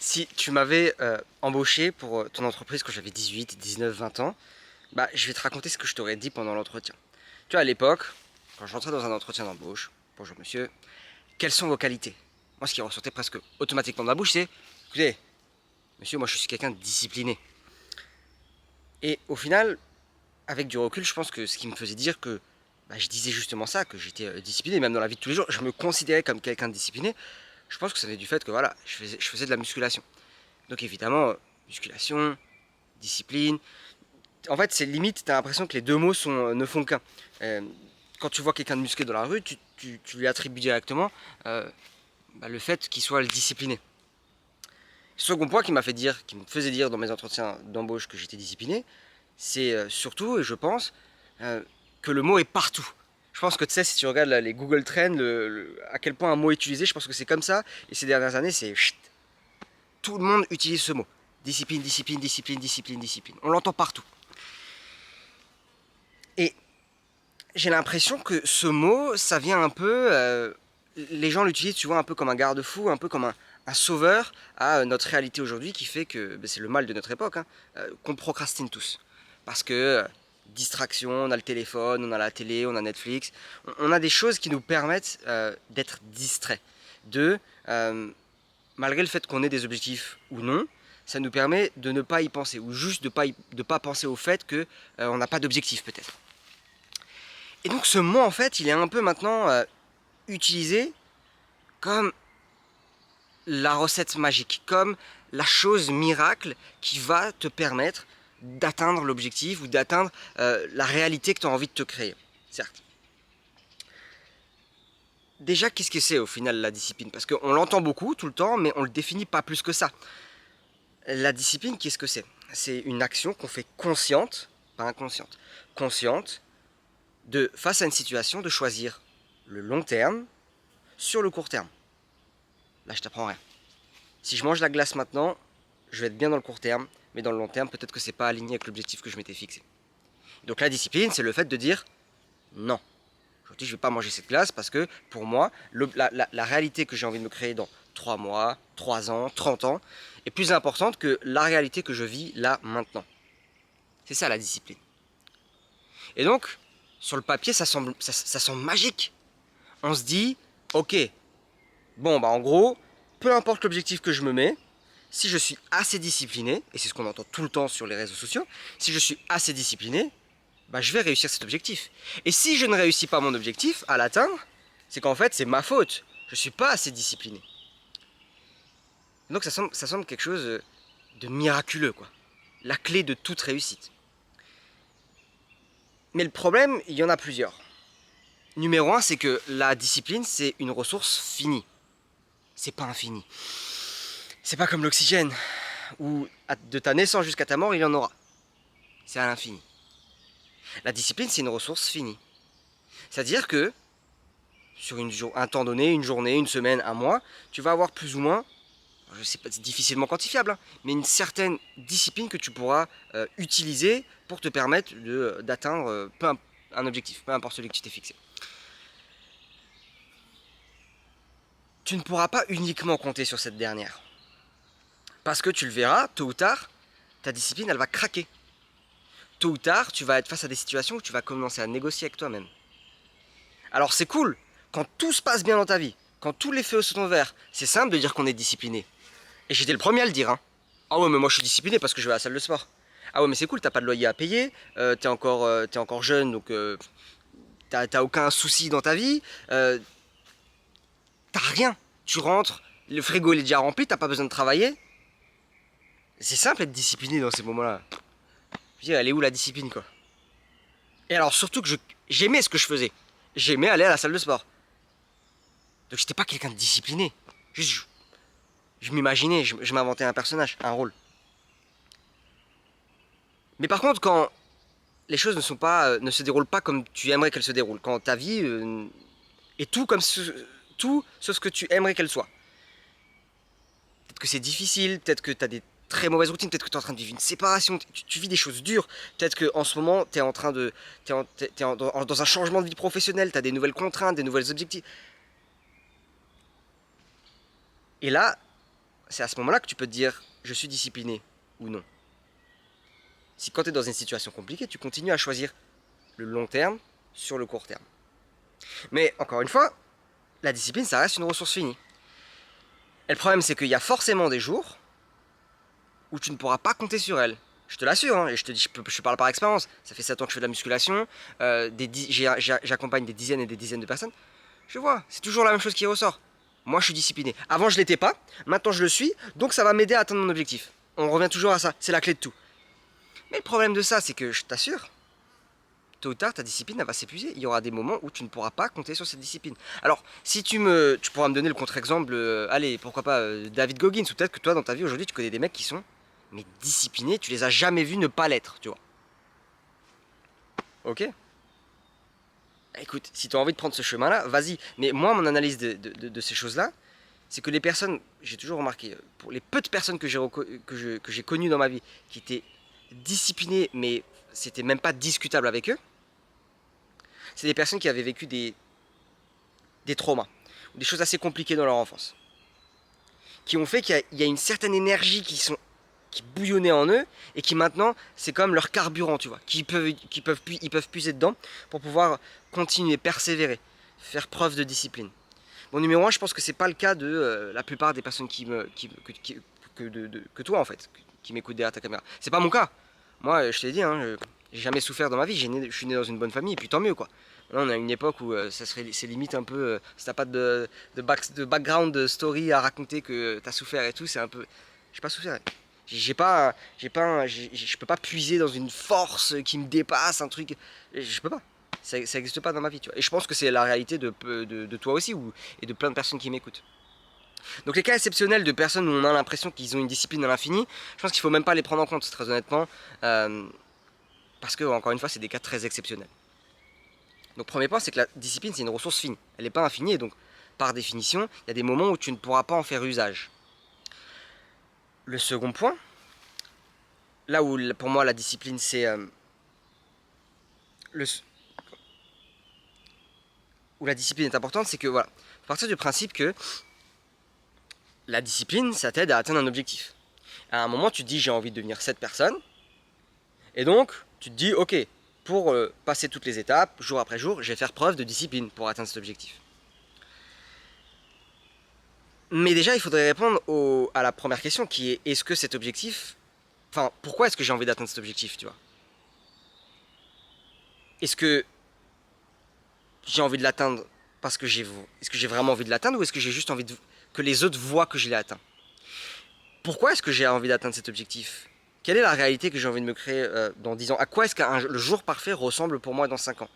Si tu m'avais embauché pour ton entreprise quand j'avais 18, 19, 20 ans, bah, je vais te raconter ce que je t'aurais dit pendant l'entretien. Tu vois, à l'époque, quand j'entrais dans un entretien d'embauche, bonjour monsieur, quelles sont vos qualités? Moi, ce qui ressortait presque automatiquement de ma bouche, c'est écoutez, monsieur, moi je suis quelqu'un de discipliné. Et au final, avec du recul, je pense que ce qui me faisait dire que bah, je disais justement ça, que j'étais discipliné, même dans la vie de tous les jours, je me considérais comme quelqu'un de discipliné. Je pense que ça venait du fait que voilà, je faisais de la musculation. Donc évidemment, musculation, discipline. En fait, c'est limite, t'as l'impression que les deux mots ne font qu'un. Euh, Quand tu vois quelqu'un de musclé dans la rue, tu lui attribues directement le fait qu'il soit le discipliné. Second point qui me faisait dire dans mes entretiens d'embauche que j'étais discipliné, c'est surtout, et je pense, que le mot est partout. Je pense que tu sais, si tu regardes là, les Google Trends, à quel point un mot est utilisé, je pense que c'est comme ça. Et ces dernières années, c'est tout le monde utilise ce mot. Discipline, discipline, discipline, discipline, discipline. On l'entend partout. Et j'ai l'impression que ce mot, ça vient un peu. Les gens l'utilisent, tu vois, un peu comme un garde-fou, un peu comme un sauveur à notre réalité aujourd'hui qui fait que c'est le mal de notre époque, hein, qu'on procrastine tous. Parce que distraction, on a le téléphone, on a la télé, on a Netflix, on a des choses qui nous permettent d'être distraits. De, euh, Malgré le fait qu'on ait des objectifs ou non, ça nous permet de ne pas y penser, ou juste de pas penser au fait que on n'a pas d'objectif peut-être. Et donc ce mot en fait, il est un peu maintenant utilisé comme la recette magique, comme la chose miracle qui va te permettre d'atteindre l'objectif ou d'atteindre la réalité que tu as envie de te créer. Certes. Déjà, qu'est-ce que c'est au final la discipline? Parce qu'on l'entend beaucoup tout le temps, mais on ne le définit pas plus que ça. La discipline, qu'est-ce que c'est? C'est une action qu'on fait consciente, pas inconsciente, consciente, de face à une situation, de choisir le long terme sur le court terme. Là, je t'apprends rien. Si je mange la glace maintenant, je vais être bien dans le court terme, mais dans le long terme, peut-être que c'est pas aligné avec l'objectif que je m'étais fixé. Donc la discipline, c'est le fait de dire non. Aujourd'hui, je ne vais pas manger cette glace parce que pour moi, la réalité que j'ai envie de me créer dans 3 mois, 3 ans, 30 ans est plus importante que la réalité que je vis là maintenant. C'est ça la discipline. Et donc, sur le papier, ça semble magique. On se dit, ok, bon, bah en gros, peu importe l'objectif que je me mets, si je suis assez discipliné, et c'est ce qu'on entend tout le temps sur les réseaux sociaux, si je suis assez discipliné, bah je vais réussir cet objectif. Et si je ne réussis pas mon objectif à l'atteindre, c'est qu'en fait c'est ma faute. Je ne suis pas assez discipliné. Donc ça semble quelque chose de miraculeux, quoi. La clé de toute réussite. Mais le problème, il y en a plusieurs. Numéro un, c'est que la discipline, c'est une ressource finie. C'est pas infini. C'est pas comme l'oxygène, où de ta naissance jusqu'à ta mort, il y en aura. C'est à l'infini. La discipline, c'est une ressource finie. C'est-à-dire que sur un temps donné, une journée, une semaine, un mois, tu vas avoir plus ou moins, je sais pas, c'est difficilement quantifiable, hein, mais une certaine discipline que tu pourras utiliser pour te permettre d'atteindre un objectif, peu importe celui que tu t'es fixé. Tu ne pourras pas uniquement compter sur cette dernière. Parce que tu le verras, tôt ou tard, ta discipline, elle va craquer. Tôt ou tard, tu vas être face à des situations où tu vas commencer à négocier avec toi-même. Alors c'est cool, quand tout se passe bien dans ta vie, quand tous les feux sont verts, c'est simple de dire qu'on est discipliné. Et j'étais le premier à le dire, hein. Ah ouais, mais moi je suis discipliné parce que je vais à la salle de sport. Ah ouais, mais c'est cool, t'as pas de loyer à payer, t'es encore jeune, donc t'as aucun souci dans ta vie, t'as rien. Tu rentres, le frigo il est déjà rempli, t'as pas besoin de travailler. C'est simple être discipliné dans ces moments-là. Je veux dire, elle est où la discipline, quoi? Et alors surtout que j'aimais ce que je faisais. J'aimais aller à la salle de sport. Donc j'étais pas quelqu'un de discipliné. Juste, je m'imaginais, je m'inventais un personnage, un rôle. Mais par contre, quand les choses ne se déroulent pas comme tu aimerais qu'elles se déroulent, quand ta vie est tout sauf ce que tu aimerais qu'elle soit. Peut-être que c'est difficile, peut-être que tu as des très mauvaises routines, peut-être que tu es en train de vivre une séparation, tu vis des choses dures, peut-être qu'en ce moment tu es en train de. Dans un changement de vie professionnelle, tu as des nouvelles contraintes, des nouvelles objectifs. Et là, c'est à ce moment-là que tu peux te dire je suis discipliné ou non. Si quand tu es dans une situation compliquée, tu continues à choisir le long terme sur le court terme. Mais encore une fois, la discipline, ça reste une ressource finie. Et le problème, c'est qu'il y a forcément des jours où tu ne pourras pas compter sur elle. Je te l'assure, hein, et je parle par expérience. Ça fait 7 ans que je fais de la musculation, j'accompagne des dizaines et des dizaines de personnes. Je vois, c'est toujours la même chose qui ressort. Moi, je suis discipliné. Avant, je l'étais pas, maintenant, je le suis, donc ça va m'aider à atteindre mon objectif. On revient toujours à ça, c'est la clé de tout. Mais le problème de ça, c'est que je t'assure, tôt ou tard, ta discipline, elle va s'épuiser. Il y aura des moments où tu ne pourras pas compter sur cette discipline. Alors, si tu pourras me donner le contre-exemple, allez, pourquoi pas David Goggins, ou peut-être que toi, dans ta vie, aujourd'hui, tu connais des mecs qui sont, mais disciplinés, tu les as jamais vus ne pas l'être, tu vois. Ok. Écoute, si tu as envie de prendre ce chemin-là, vas-y. Mais moi, mon analyse de ces choses-là, c'est que les personnes, j'ai toujours remarqué, pour les peu de personnes que j'ai connues dans ma vie, qui étaient disciplinées, mais c'était même pas discutable avec eux, c'est des personnes qui avaient vécu des traumas, ou des choses assez compliquées dans leur enfance, qui ont fait qu'il y a une certaine énergie qui bouillonnait en eux, et qui maintenant, c'est comme leur carburant, tu vois, ils peuvent puiser dedans pour pouvoir continuer, persévérer, faire preuve de discipline. Bon, numéro 1, je pense que c'est pas le cas de la plupart des personnes que toi, en fait, qui m'écoutent derrière ta caméra. C'est pas mon cas. Moi, je t'ai dit, hein, j'ai jamais souffert dans ma vie, je suis né dans une bonne famille, et puis tant mieux, quoi. Là, on a une époque où c'est limite un peu, si t'as pas de background story à raconter que t'as souffert et tout, c'est un peu... J'ai pas souffert. Je peux pas puiser dans une force qui me dépasse, un truc... Je peux pas. Ça n'existe pas dans ma vie, tu vois. Et je pense que c'est la réalité de toi aussi, et de plein de personnes qui m'écoutent. Donc les cas exceptionnels de personnes où on a l'impression qu'ils ont une discipline à l'infini, je pense qu'il faut même pas les prendre en compte, très honnêtement. Parce que, encore une fois, c'est des cas très exceptionnels. Donc premier point, c'est que la discipline, c'est une ressource finie. Elle n'est pas infinie, et donc, par définition, il y a des moments où tu ne pourras pas en faire usage. Le second point, là où pour moi la discipline, c'est où la discipline est importante, c'est que voilà, à partir du principe que la discipline, ça t'aide à atteindre un objectif. À un moment, tu te dis j'ai envie de devenir cette personne, et donc tu te dis ok, pour passer toutes les étapes, jour après jour, je vais faire preuve de discipline pour atteindre cet objectif. Mais déjà, il faudrait répondre à la première question qui est est-ce que cet objectif, enfin, pourquoi est-ce que j'ai envie d'atteindre cet objectif, tu vois? Est-ce que j'ai envie de l'atteindre parce que est-ce que j'ai vraiment envie de l'atteindre, ou est-ce que j'ai juste envie que les autres voient que je l'ai atteint? Pourquoi est-ce que j'ai envie d'atteindre cet objectif? Quelle est la réalité que j'ai envie de me créer dans 10 ans? À quoi est-ce que le jour parfait ressemble pour moi dans 5 ans?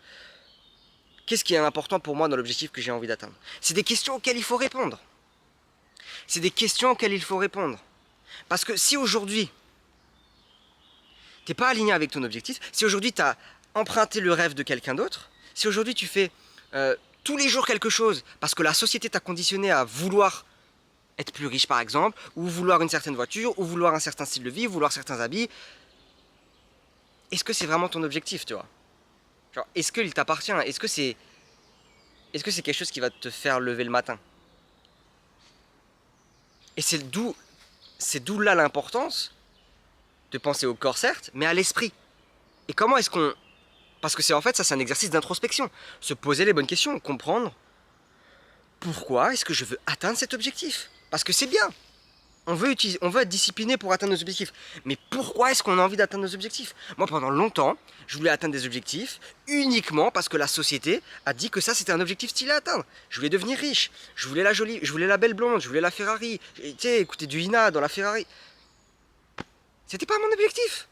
Qu'est-ce qui est important pour moi dans l'objectif que j'ai envie d'atteindre? C'est des questions auxquelles il faut répondre. C'est des questions auxquelles il faut répondre. Parce que si aujourd'hui, t'es pas aligné avec ton objectif, si aujourd'hui tu as emprunté le rêve de quelqu'un d'autre, si aujourd'hui tu fais tous les jours quelque chose parce que la société t'a conditionné à vouloir être plus riche par exemple, ou vouloir une certaine voiture, ou vouloir un certain style de vie, ou vouloir certains habits, est-ce que c'est vraiment ton objectif, tu vois? Genre, est-ce qu'il t'appartient? Est-ce que c'est quelque chose qui va te faire lever le matin? Et c'est d'où là l'importance de penser au corps certes, mais à l'esprit. Et comment est-ce qu'on... Parce que c'est en fait ça, c'est un exercice d'introspection. Se poser les bonnes questions, comprendre pourquoi est-ce que je veux atteindre cet objectif. Parce que c'est bien. On veut être discipliné pour atteindre nos objectifs. Mais pourquoi est-ce qu'on a envie d'atteindre nos objectifs? Moi, pendant longtemps, je voulais atteindre des objectifs uniquement parce que la société a dit que ça, c'était un objectif stylé à atteindre. Je voulais devenir riche. Je voulais la jolie, je voulais la belle blonde, je voulais la Ferrari. Tu sais, écouter du Ina dans la Ferrari. C'était pas mon objectif.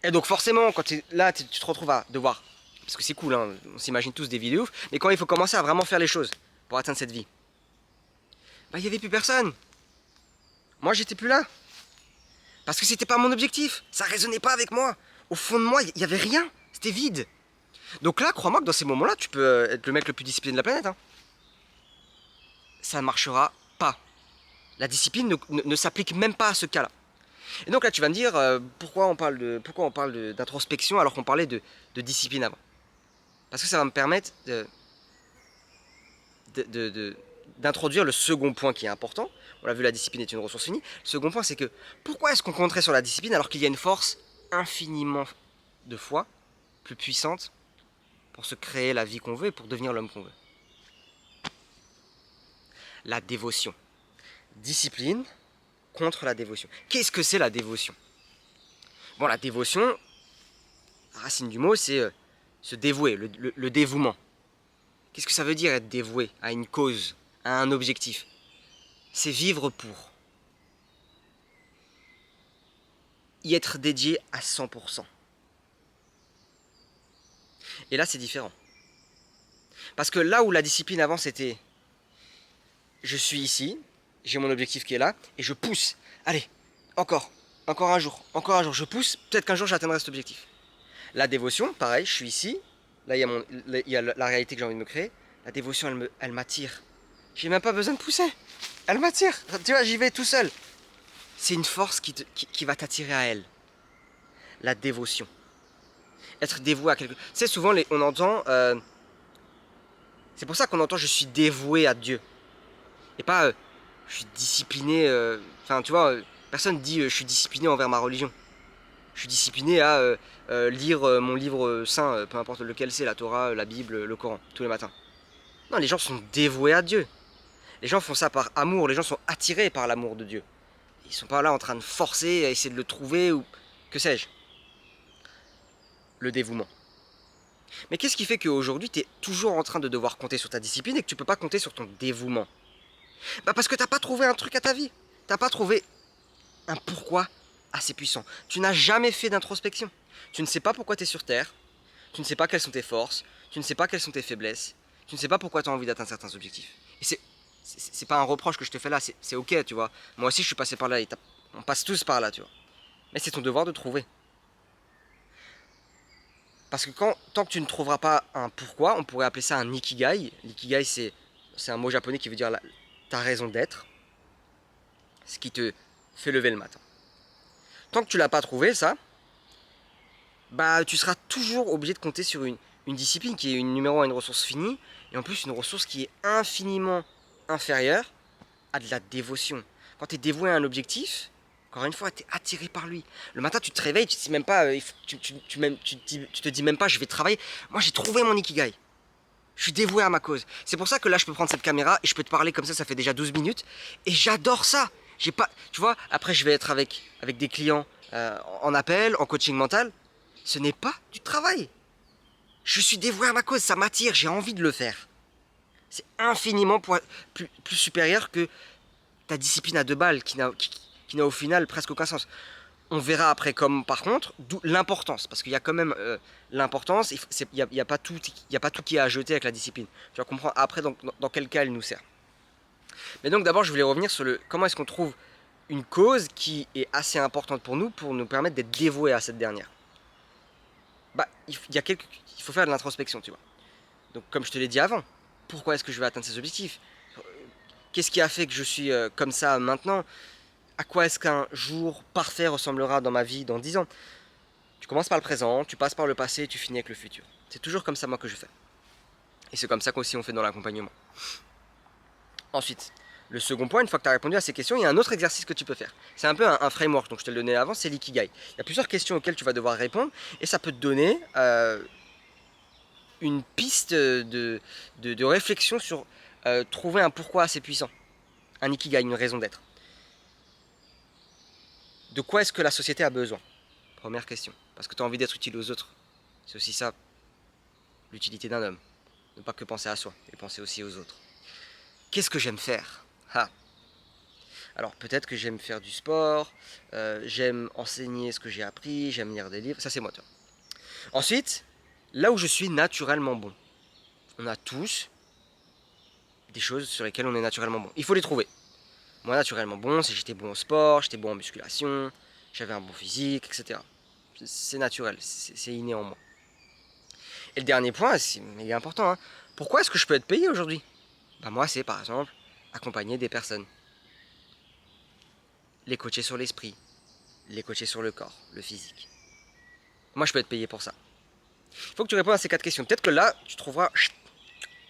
Et donc forcément, quand tu te retrouves à devoir... Parce que c'est cool, hein, on s'imagine tous des vidéos, mais quand il faut commencer à vraiment faire les choses pour atteindre cette vie, bah il n'y avait plus personne. Moi, j'étais plus là. Parce que c'était pas mon objectif. Ça résonnait pas avec moi. Au fond de moi, il y avait rien. C'était vide. Donc là, crois-moi que dans ces moments-là, tu peux être le mec le plus discipliné de la planète. Hein. Ça ne marchera pas. La discipline ne s'applique même pas à ce cas-là. Et donc là, tu vas me dire pourquoi on parle d'introspection alors qu'on parlait de discipline avant. Parce que ça va me permettre d'introduire le second point qui est important. On l'a vu, la discipline est une ressource finie. Le second point, c'est que pourquoi est-ce qu'on compterait sur la discipline alors qu'il y a une force infiniment de fois plus puissante pour se créer la vie qu'on veut et pour devenir l'homme qu'on veut? La dévotion. Discipline contre la dévotion. Qu'est-ce que c'est la dévotion? Bon, la dévotion, la racine du mot, c'est se dévouer, le dévouement. Qu'est-ce que ça veut dire être dévoué à une cause, à un objectif? C'est vivre pour. Y être dédié à 100%. Et là, c'est différent. Parce que là où la discipline avant, c'était je suis ici, j'ai mon objectif qui est là, et je pousse. Allez, encore un jour, je pousse, peut-être qu'un jour j'atteindrai cet objectif. La dévotion, pareil, je suis ici, là il y a la réalité que j'ai envie de me créer. La dévotion, elle m'attire. J'ai même pas besoin de pousser. Elle m'attire. Tu vois, j'y vais tout seul. C'est une force qui va t'attirer à elle. La dévotion. Être dévoué à quelque chose. Tu sais, souvent, on entend... c'est pour ça qu'on entend « je suis dévoué à Dieu ». Et pas je suis discipliné... Enfin, tu vois, personne dit je suis discipliné envers ma religion. Je suis discipliné à lire mon livre saint, peu importe lequel c'est, la Torah, la Bible, le Coran, tous les matins. Non, les gens sont dévoués à Dieu. Les gens font ça par amour, les gens sont attirés par l'amour de Dieu. Ils sont pas là en train de forcer à essayer de le trouver ou que sais-je. Le dévouement. Mais qu'est-ce qui fait qu'aujourd'hui tu es toujours en train de devoir compter sur ta discipline et que tu peux pas compter sur ton dévouement? Bah parce que t'as pas trouvé un truc à ta vie. T'as pas trouvé un pourquoi assez puissant. Tu n'as jamais fait d'introspection. Tu ne sais pas pourquoi tu es sur Terre. Tu ne sais pas quelles sont tes forces. Tu ne sais pas quelles sont tes faiblesses. Tu ne sais pas pourquoi tu as envie d'atteindre certains objectifs. Et c'est pas un reproche que je te fais là, c'est ok, tu vois. Moi aussi, je suis passé par là, on passe tous par là, tu vois. Mais c'est ton devoir de trouver. Parce que tant que tu ne trouveras pas un pourquoi, on pourrait appeler ça un ikigai. L'ikigai, c'est un mot japonais qui veut dire ta raison d'être. Ce qui te fait lever le matin. Tant que tu l'as pas trouvé, ça, bah tu seras toujours obligé de compter sur une discipline qui est numéro 1, une ressource finie, et en plus une ressource qui est infiniment inférieure à de la dévotion. Quand tu es dévoué à un objectif, encore une fois, tu es attiré par lui. Le matin, tu te réveilles, tu te dis même pas, tu te dis même pas, je vais travailler. Moi, j'ai trouvé mon ikigai. Je suis dévoué à ma cause. C'est pour ça que là, je peux prendre cette caméra et je peux te parler comme ça fait déjà 12 minutes. Et j'adore ça. J'ai pas, tu vois, après, je vais être avec des clients en appel, en coaching mental. Ce n'est pas du travail. Je suis dévoué à ma cause, ça m'attire, j'ai envie de le faire. C'est infiniment plus supérieur que ta discipline à 2 balles qui n'a au final presque aucun sens. On verra après comme par contre, d'où l'importance, parce qu'il y a quand même l'importance, il n'y a pas tout qui est à jeter avec la discipline. Tu vas comprendre après dans quel cas elle nous sert. Mais donc d'abord je voulais revenir sur comment est-ce qu'on trouve une cause qui est assez importante pour nous permettre d'être dévoués à cette dernière. Bah, il faut faire de l'introspection, tu vois. Donc comme je te l'ai dit avant, pourquoi est-ce que je vais atteindre ces objectifs? Qu'est-ce qui a fait que je suis comme ça maintenant? À quoi est-ce qu'un jour parfait ressemblera dans ma vie dans 10 ans? Tu commences par le présent, tu passes par le passé, tu finis avec le futur. C'est toujours comme ça moi que je fais. Et c'est comme ça qu'aussi on fait dans l'accompagnement. Ensuite, le second point, une fois que tu as répondu à ces questions, il y a un autre exercice que tu peux faire. C'est un peu un framework, donc je te le donnais avant, c'est l'ikigai. Il y a plusieurs questions auxquelles tu vas devoir répondre, et ça peut te donner une piste de réflexion sur trouver un pourquoi assez puissant. Un ikigai, une raison d'être. De quoi est-ce que la société a besoin? Première question. Parce que tu as envie d'être utile aux autres. C'est aussi ça, l'utilité d'un homme. Ne pas que penser à soi, et penser aussi aux autres. Qu'est-ce que j'aime faire? Alors peut-être que j'aime faire du sport, j'aime enseigner ce que j'ai appris, j'aime lire des livres, ça c'est moi. Toi. Ensuite, là où je suis naturellement bon. On a tous des choses sur lesquelles on est naturellement bon. Il faut les trouver. Moi, naturellement bon, c'est j'étais bon au sport, j'étais bon en musculation, j'avais un bon physique, etc. C'est naturel, c'est inné en moi. Et le dernier point, il est important, hein. Pourquoi est-ce que je peux être payé aujourd'hui? Moi, c'est par exemple accompagner des personnes. Les coacher sur l'esprit, les coacher sur le corps, le physique. Moi, je peux être payé pour ça. Il faut que tu répondes à ces 4 questions. Peut-être que là, tu trouveras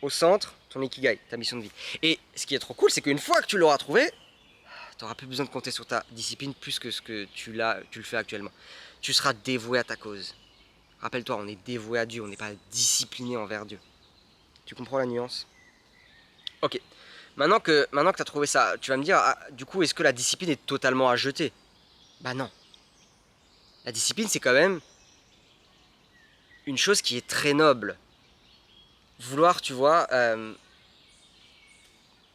au centre, ton ikigai, ta mission de vie. Et ce qui est trop cool, c'est qu'une fois que tu l'auras trouvé, tu n'auras plus besoin de compter sur ta discipline plus que ce que tu le fais actuellement. Tu seras dévoué à ta cause. Rappelle-toi, on est dévoué à Dieu, on n'est pas discipliné envers Dieu. Tu comprends la nuance? Ok. Maintenant que tu as trouvé ça, tu vas me dire, ah, du coup, est-ce que la discipline est totalement à jeter? Bah non. La discipline, c'est quand même une chose qui est très noble. Vouloir, tu vois,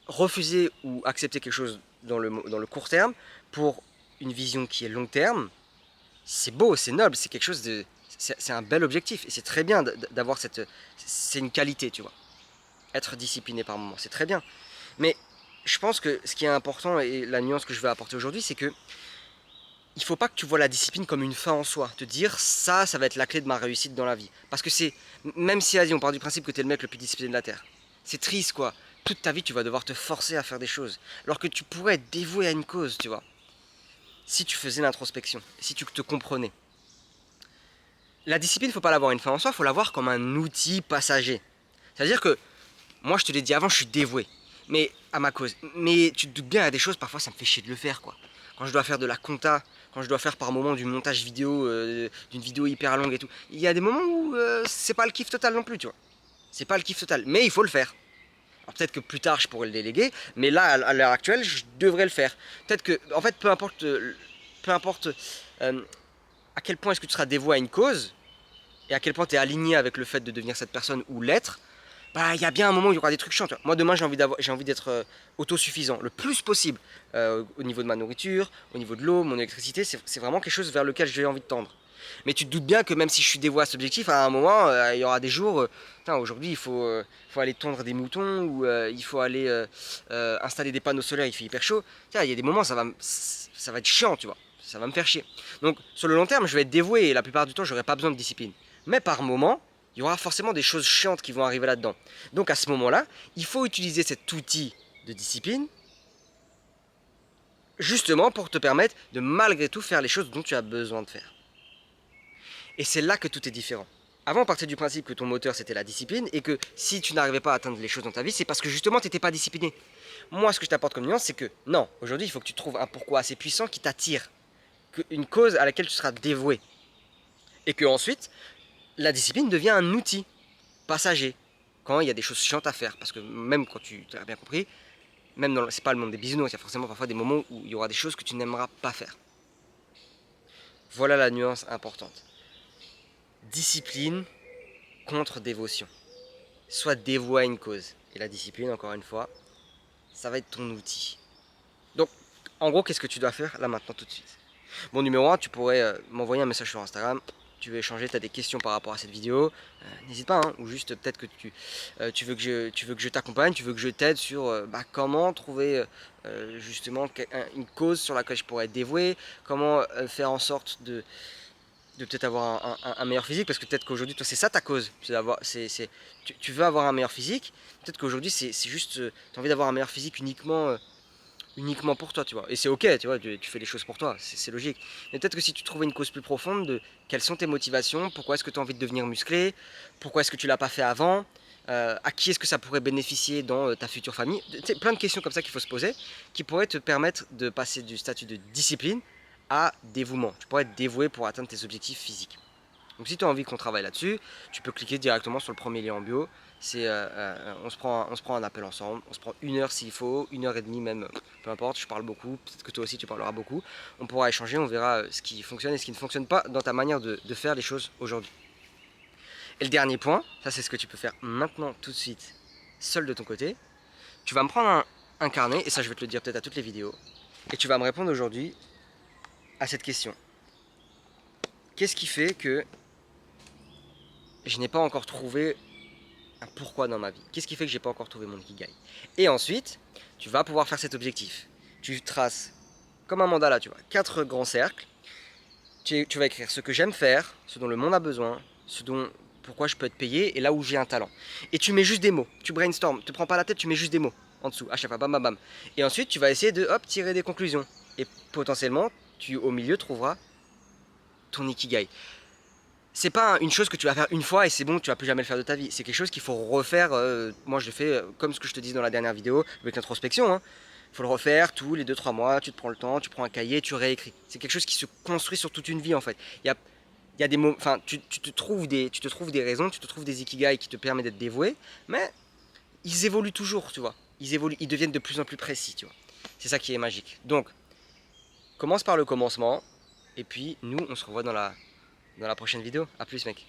refuser ou accepter quelque chose dans le court terme pour une vision qui est long terme, c'est beau, c'est noble, c'est quelque chose de... C'est un bel objectif et c'est très bien d'avoir cette... C'est une qualité, tu vois. Être discipliné par moment, c'est très bien. Mais je pense que ce qui est important et la nuance que je vais apporter aujourd'hui, c'est que il ne faut pas que tu vois la discipline comme une fin en soi. Te dire ça va être la clé de ma réussite dans la vie. Parce que c'est... Même si, vas-y, on part du principe que tu es le mec le plus discipliné de la Terre. C'est triste, quoi. Toute ta vie, tu vas devoir te forcer à faire des choses. Alors que tu pourrais être dévoué à une cause, tu vois. Si tu faisais l'introspection, si tu te comprenais. La discipline, il ne faut pas l'avoir une fin en soi, il faut l'avoir comme un outil passager. C'est-à-dire que, moi je te l'ai dit avant, je suis dévoué. Mais à ma cause. Mais tu te doutes bien, il y a des choses, parfois ça me fait chier de le faire, quoi. Quand je dois faire de la compta, quand je dois faire par moment du montage vidéo, d'une vidéo hyper longue et tout. Il y a des moments où c'est pas le kiff total non plus, tu vois. C'est pas le kiff total, mais il faut le faire. Alors peut-être que plus tard je pourrais le déléguer, mais là, à l'heure actuelle, je devrais le faire. Peut-être que, en fait, peu importe à quel point est-ce que tu seras dévoué à une cause, et à quel point tu es aligné avec le fait de devenir cette personne ou l'être, bah il y a bien un moment où il y aura des trucs chiants. Tu vois. Moi demain j'ai envie d'être autosuffisant le plus possible au niveau de ma nourriture, au niveau de l'eau, mon électricité, c'est vraiment quelque chose vers lequel j'ai envie de tendre. Mais tu te doutes bien que même si je suis dévoué à cet objectif, à un moment il y aura des jours, aujourd'hui faut aller tondre des moutons ou il faut aller installer des panneaux solaires, il fait hyper chaud. Il y a des moments ça va être chiant, tu vois. Ça va me faire chier. Donc sur le long terme, je vais être dévoué et la plupart du temps, j'aurai pas besoin de discipline. Mais par moment, il y aura forcément des choses chiantes qui vont arriver là-dedans. Donc à ce moment-là, il faut utiliser cet outil de discipline justement pour te permettre de malgré tout faire les choses dont tu as besoin de faire. Et c'est là que tout est différent. Avant, on partait du principe que ton moteur c'était la discipline et que si tu n'arrivais pas à atteindre les choses dans ta vie, c'est parce que justement tu n'étais pas discipliné. Moi, ce que je t'apporte comme nuance, c'est que non, aujourd'hui, il faut que tu trouves un pourquoi assez puissant qui t'attire, une cause à laquelle tu seras dévoué. Et que ensuite, la discipline devient un outil passager quand il y a des choses chiantes à faire. Parce que même quand tu as bien compris, même dans c'est pas le monde des bisounours, il y a forcément parfois des moments où il y aura des choses que tu n'aimeras pas faire. Voilà la nuance importante. Discipline contre dévotion. Sois dévoué à une cause. Et la discipline, encore une fois, ça va être ton outil. Donc, en gros, qu'est-ce que tu dois faire là maintenant tout de suite? Bon, numéro 1, tu pourrais m'envoyer un message sur Instagram. Tu veux échanger, tu as des questions par rapport à cette vidéo, n'hésite pas, hein, ou juste peut-être que tu veux que je t'accompagne, tu veux que je t'aide sur comment trouver justement une cause sur laquelle je pourrais être dévoué, comment faire en sorte de peut-être avoir un meilleur physique, parce que peut-être qu'aujourd'hui, toi, c'est ça ta cause, tu veux avoir un meilleur physique, peut-être qu'aujourd'hui, c'est juste, tu as envie d'avoir un meilleur physique uniquement pour toi, tu vois. Et c'est ok, tu vois, tu fais les choses pour toi, c'est logique. Mais peut-être que si tu trouvais une cause plus profonde de quelles sont tes motivations, pourquoi est-ce que tu as envie de devenir musclé, pourquoi est-ce que tu l'as pas fait avant, à qui est-ce que ça pourrait bénéficier dans ta future famille, plein de questions comme ça qu'il faut se poser, qui pourraient te permettre de passer du statut de discipline à dévouement. Tu pourrais être dévoué pour atteindre tes objectifs physiques. Donc si tu as envie qu'on travaille là-dessus, tu peux cliquer directement sur le premier lien en bio. On se prend un appel ensemble, on se prend 1 heure s'il faut, 1 heure et demie même, peu importe, je parle beaucoup, peut-être que toi aussi tu parleras beaucoup. On pourra échanger, on verra ce qui fonctionne et ce qui ne fonctionne pas dans ta manière de faire les choses aujourd'hui. Et le dernier point, ça c'est ce que tu peux faire maintenant tout de suite, seul de ton côté. Tu vas me prendre un carnet, et ça je vais te le dire peut-être à toutes les vidéos, et tu vas me répondre aujourd'hui à cette question. Qu'est-ce qui fait que je n'ai pas encore trouvé un pourquoi dans ma vie? Qu'est-ce qui fait que j'ai pas encore trouvé mon ikigai? Et ensuite, tu vas pouvoir faire cet objectif. Tu traces comme un mandala, tu vois, 4 grands cercles. Tu vas écrire ce que j'aime faire, ce dont le monde a besoin, pourquoi je peux être payé et là où j'ai un talent. Et tu mets juste des mots. Tu brainstorm, te prends pas la tête, tu mets juste des mots en dessous, à chaque fois, bam bam bam. Et ensuite, tu vas essayer de tirer des conclusions. Et potentiellement, au milieu trouveras ton ikigai. c'est pas une chose que tu vas faire une fois et c'est bon, tu vas plus jamais le faire de ta vie. C'est quelque chose qu'il faut refaire. Moi, je le fais comme ce que je te disais dans la dernière vidéo avec l'introspection. Hein. Il faut le refaire tous les 2-3 mois. Tu te prends le temps, tu prends un cahier, tu réécris. C'est quelque chose qui se construit sur toute une vie en fait. Il y a des mots, enfin, tu te trouves des raisons, tu te trouves des ikigai qui te permettent d'être dévoué, mais ils évoluent toujours, tu vois. Ils évoluent, ils deviennent de plus en plus précis, tu vois. C'est ça qui est magique. Donc, commence par le commencement, et puis nous, on se revoit dans la prochaine vidéo. A plus, mec.